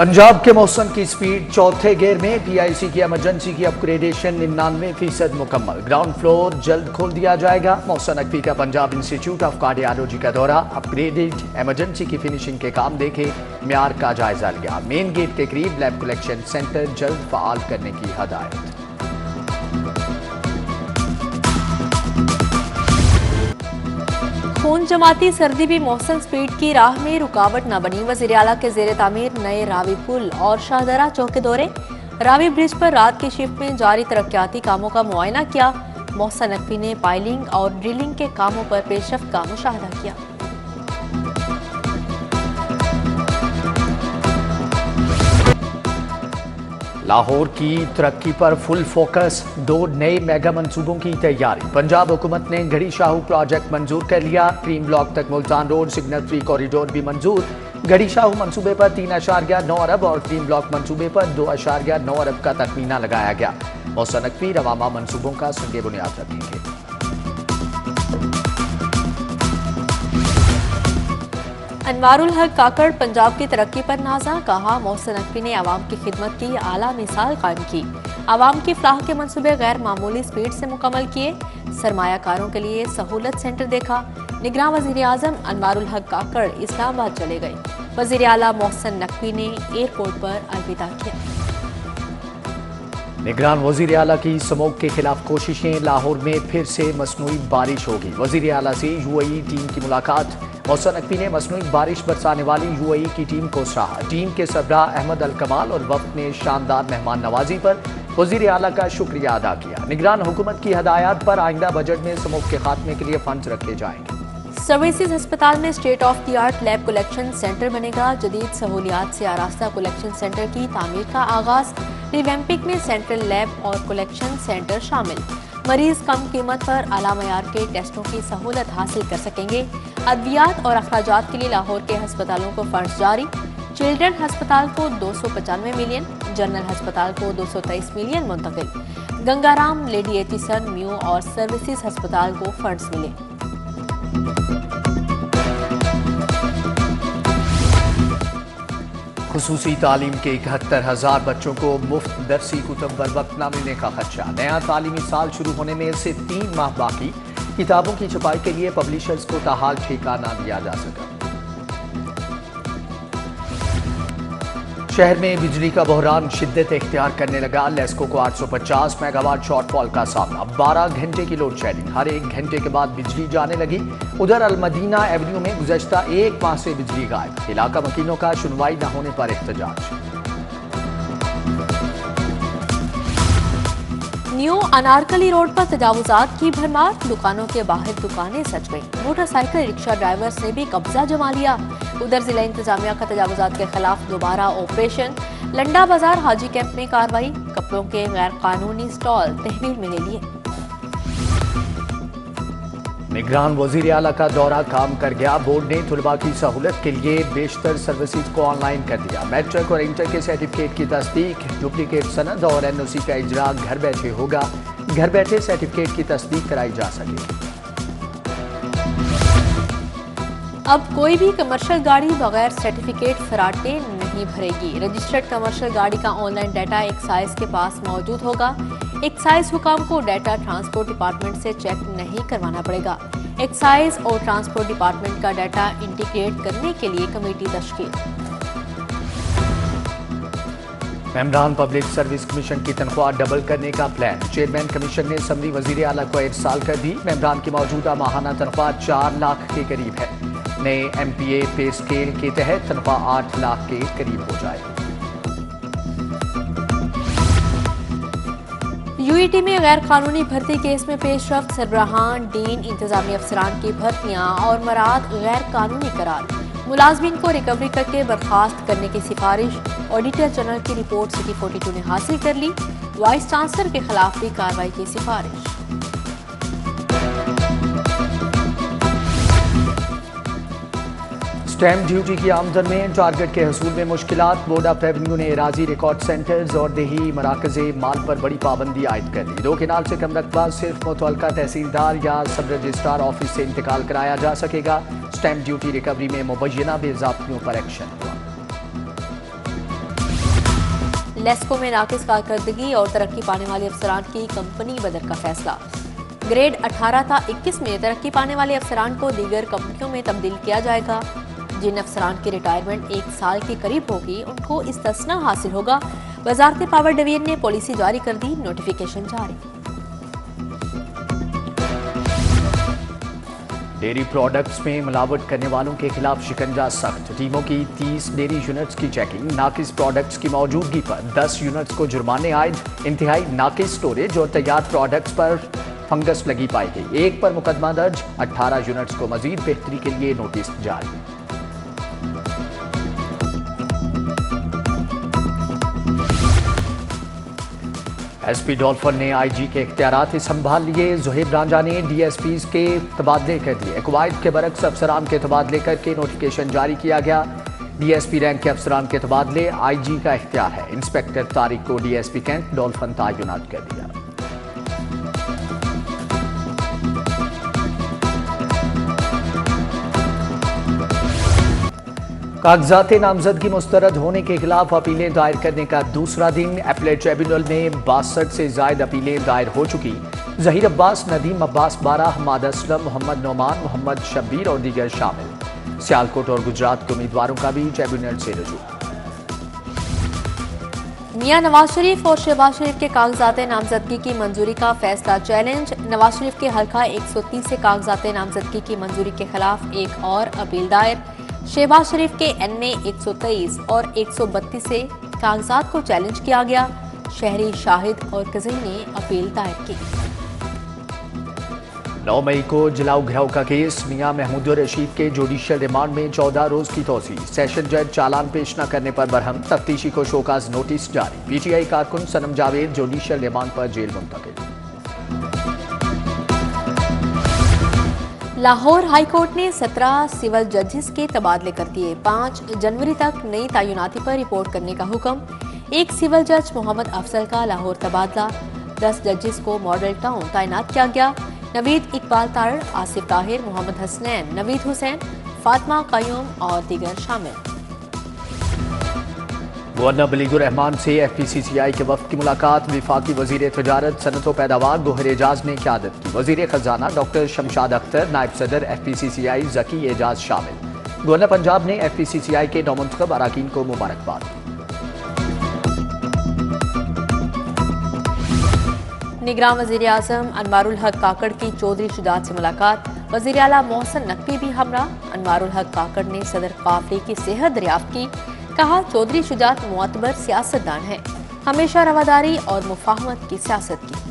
पंजाब के मौसम की स्पीड चौथे गियर में। पीआईसी की इमरजेंसी की अपग्रेडेशन 99% मुकम्मल। ग्राउंड फ्लोर जल्द खोल दिया जाएगा। मौसम नकवी का पंजाब इंस्टीट्यूट ऑफ कार्डियोलॉजी का दौरा। अपग्रेडेड इमरजेंसी की फिनिशिंग के काम देखे, म्यार का जायजा लिया। मेन गेट के करीब लैब कलेक्शन सेंटर जल्द फाल करने की हदायत। खून जमाती सर्दी भी मौसम स्पीड की राह में रुकावट न बनी। वज़ीर आला के जेर तामीर नए रावी पुल और शाहदरा चौक के दौरे। रावी ब्रिज पर रात की शिफ्ट में जारी तरक्याती कामों का मुआयना किया। मौसम नकवी ने पाइलिंग और ड्रिलिंग के कामों पर पेशरफ्त का मुशाहदा किया। लाहौर की तरक्की पर फुल फोकस। 2 नए मेगा मंसूबों की तैयारी। पंजाब हुकूमत ने घड़ी शाहू प्रोजेक्ट मंजूर कर लिया। क्रीम ब्लॉक तक मुल्तान रोड सिग्नल 3 कॉरिडोर भी मंजूर। घड़ी शाहू मंसूबे पर 3.9 अरब और क्रीम ब्लॉक मंसूबे पर 2.9 अरब का तखमीना लगाया गया। मौसम नकवी रवामा मंसूबों का संगे बुनियाद रखेंगे। अनवारुल हक काकड़ पंजाब की तरक्की पर नाजा। कहा, मौसम नकवी ने आवाम की खिदमत की आला मिसाल कायम की। आवाम की फलाह के मंसूबे गैर मामूली स्पीड से मुकम्मल किए। सरमायाकारों के लिए सहूलत सेंटर देखा। निगरान वजीर आजम अनवारुल हक काकड़ इस्लामाबाद चले गए। वजीर आला मौसम नकवी ने एयरपोर्ट पर अलविदा किया। निगरान वजीर आला की स्मोक के खिलाफ कोशिशें। लाहौर में फिर से मसनूई बारिश होगी। वजीर आला से यूएई टीम की मुलाकात। मौसम नकवी ने मसनूई बारिश बरसाने वाली यूएई की टीम को सराहा। टीम के सरबराह अहमद अल कमाल और वफ्द ने शानदार मेहमान नवाजी पर वजीर आला का शुक्रिया अदा किया। निगरान हुकूमत की हदायत पर आइंदा बजट में स्मोक के खात्मे के लिए फंड रखे जाएंगे। सर्विसेज अस्पताल में state of the art lab collection centre बनेगा। जदीद सहूलियात से आरास्ता कलेक्शन सेंटर की तामीर का आगाज। रिवैम्पिंग में सेंट्रल लैब और कलेक्शन सेंटर शामिल। मरीज कम कीमत पर आला मयार के टेस्टों की सहूलत हासिल कर सकेंगे। अद्वियात और अखराजात के लिए लाहौर के अस्पतालों को फंड्स जारी। चिल्ड्रन अस्पताल को 295 मिलियन, जनरल अस्पताल को 223 मिलियन मुंतकिल। गंगाराम, लेडी एचिसन, म्यू और सर्विसेज अस्पताल को फंड्स मिले। खुसूसी तालीम के 71,000 बच्चों को मुफ्त दरसी कुतुब बर वक्त न मिलने का खदशा। नया तालीमी साल शुरू होने में से 3 माह बाकी। किताबों की छपाई के लिए पब्लिशर्स को ताहाल ठेका न दिया जा सका। शहर में बिजली का बहरान शिद्दत इख्तियार करने लगा। लेस्को को 850 मेगावाट शॉर्टफॉल का सामना। 12 घंटे की लोड शेडिंग। हर 1 घंटे के बाद बिजली जाने लगी। उधर अलमदीना एवेन्यू में गुज़श्ता 1 माह से बिजली गायब। इलाका वकीलों का सुनवाई न होने पर एहतजाज। न्यू अनारकली रोड पर तजावुजात की भरमार। दुकानों के बाहर दुकानें सज गई। मोटरसाइकिल रिक्शा ड्राइवर्स ने भी कब्जा जमा लिया। उधर जिला इंतजामिया का तजावुजात के खिलाफ दोबारा ऑपरेशन। लंडा बाजार हाजी कैंप में कार्रवाई। कपड़ों के गैर कानूनी स्टॉल तहवील में ले लिए। निगरान वजीर आला का दौरा काम कर गया। बोर्ड ने तुलबा की सहूलत के लिए बेशतर सर्विसेज को ऑनलाइन कर दिया। मैट्रिक और इंटर के सर्टिफिकेट की तस्दीक, डुप्लीकेट सनद और एनओसी का इजरा घर बैठे होगा। घर बैठे सर्टिफिकेट की तस्दीक कराई जा सकेगी। अब कोई भी कमर्शियल गाड़ी बगैर सर्टिफिकेट फराटे नहीं भरेगी। रजिस्टर्ड कमर्शियल गाड़ी का ऑनलाइन डाटा एक्साइज के पास मौजूद होगा। एक्साइज हुकाम को डाटा ट्रांसपोर्ट डिपार्टमेंट से चेक नहीं करवाना पड़ेगा। एक्साइज और ट्रांसपोर्ट डिपार्टमेंट का डाटा इंटीग्रेट करने के लिए कमेटी तश्कील। मेंबरान पब्लिक सर्विस कमीशन की तनख्वाह डबल करने का प्लान। चेयरमैन कमीशन ने समरी वजीर आला को इरसाल कर दी। मेंबरान की मौजूदा माहाना तनख्वाह 4 लाख के करीब है। नए एमपीए पे स्केल के तहत तनख्वाह 8 लाख के करीब हो जाएगी। यूईटी में गैर कानूनी भर्ती केस में पेशरफ्त। सरबराहान, डीन, इंतजामी अफसरान की भर्तियां और मराद गैर कानूनी करार। मुलाजमीन को रिकवरी करके बर्खास्त करने की सिफारिश। ऑडिटर जनरल की रिपोर्ट सिटी 42 ने हासिल कर ली। वाइस चांसलर के खिलाफ भी कार्रवाई की सिफारिश। स्टैम्प ड्यूटी की आमदन में टारगेट के हसूल में मुश्किलात। बोर्ड ऑफ रेवेन्यू ने एराजी रिकॉर्ड सेंटर्स और देही मराकज़े माल पर बड़ी पाबंदी आयद कर दी। 2 केनाल से कम रकबा सिर्फ मुतवल्लिका तहसीलदार या सब रजिस्ट्रार ऑफिस से इंतकाल कराया जा सकेगा। स्टैम्प ड्यूटी रिकवरी में मुबैना बेज़ाब्तियों पर एक्शन हुआ। लेस्को में नाकिस कारकर्दगी और तरक्की पाने वाले अफसरान की कंपनी बदर का फैसला। ग्रेड 18 था 21 में तरक्की पाने वाले अफसरान को दीगर कंपनियों में तब्दील किया जाएगा। जिन अफसरान की रिटायरमेंट 1 साल के करीब होगी उनको इस्तिस्ना हासिल होगा। वजारत पावर डिवीजन ने पॉलिसी जारी कर दी, नोटिफिकेशन जारी। डेयरी प्रोडक्ट्स में मिलावट करने वालों के खिलाफ शिकंजा सख्त। टीमों की 30 डेयरी यूनिट्स की चेकिंग। नाकिस प्रोडक्ट्स की मौजूदगी पर 10 यूनिट्स को जुर्माने आयद। इंतहाई नाकिस स्टोरेज और तैयार प्रोडक्ट्स पर फंगस लगी पाई गई। 1 पर मुकदमा दर्ज। 18 यूनिट्स को मजीद बेहतरी के लिए नोटिस जारी। एसपी डॉल्फिन ने आईजी के इख्तियारात संभाल लिए। ज़ुहैब रांझा ने डीएसपीज के तबादले कर दिए। कवायद के बरक्स अफसरान के तबादले करके नोटिफिकेशन जारी किया गया। डीएसपी रैंक के अफसरान के तबादले आईजी का इख्तियार है। इंस्पेक्टर तारिक को डीएसपी कैंट डॉल्फिन तैनात कर दिया। कागजात नामजदगी मुस्तरद होने के खिलाफ अपीलें दायर करने का दूसरा दिन। अपीलेट ट्रिब्यूनल में 62 से ज्यादा अपीलें दायर हो चुकी। जहीर अब्बास, नदीम अब्बास बारा, हमाद असलम, मोहम्मद नोमान, मोहम्मद शब्बीर और दीगर शामिल। सियालकोट और गुजरात के उम्मीदवारों का भी ट्रिब्यूनल से रुजू। मियां नवाज शरीफ और शहबाज शरीफ के कागजात नामजदगी की मंजूरी का फैसला चैलेंज। नवाज शरीफ के हल्का 130 से कागजात नामजदगी की मंजूरी के खिलाफ एक और अपील दायर। शहबाज शरीफ के NA 123 और 132 से कागजात को चैलेंज किया गया। शहरी शाहिद और कज़ई ने अपील दायर की। 9 मई को जलाओ घिराव का केस। मियां महमूद रशीद के जुडिशियल रिमांड में 14 रोज की तोसी। सेशन जज चालान पेश न करने पर बरहम। तफ्तीशी को शोकाज नोटिस जारी। PTI कारकुन सनम जावेद जुडिशियल रिमांड पर जेल मुंतकिल। लाहौर हाई कोर्ट ने 17 सिविल जजेस के तबादले कर दिए। 5 जनवरी तक नई तैनाती पर रिपोर्ट करने का हुक्म। 1 सिविल जज मोहम्मद अफजल का लाहौर तबादला। 10 जजेस को मॉडल टाउन तैनात किया गया। नवीद इकबाल तारड़, आसिफ ताहिर, मोहम्मद हसनैन, नवीद हुसैन, फातिमा कयूम और दीगर शामिल। गवर्नर बलीगुर रहमान से FPCCI के वफ्द की मुलाकात। विफाकी वजीर तजारत, सनत व पैदावार गोहर एजाज ने क़यादत की। वजीर खजाना डॉक्टर शमशाद अख्तर, नायब सदर FPCCI ज़की एजाज शामिल। गवर्नर पंजाब ने FPCCI के नौमुंतखब अराकीन को मुबारकबाद। निगरान वज़ीर आज़म अनवारुल हक काकड़ की चौधरी शुजात से मुलाकात। वज़ीर आला मोहसिन नकवी भी हमरा। अनवारुल हक काकड़ ने सदर काफले की सेहत दरियाफ्त की। कहा, चौधरी शुजात मुअतबर सियासतदान है, हमेशा रवादारी और मुफाहमत की सियासत की।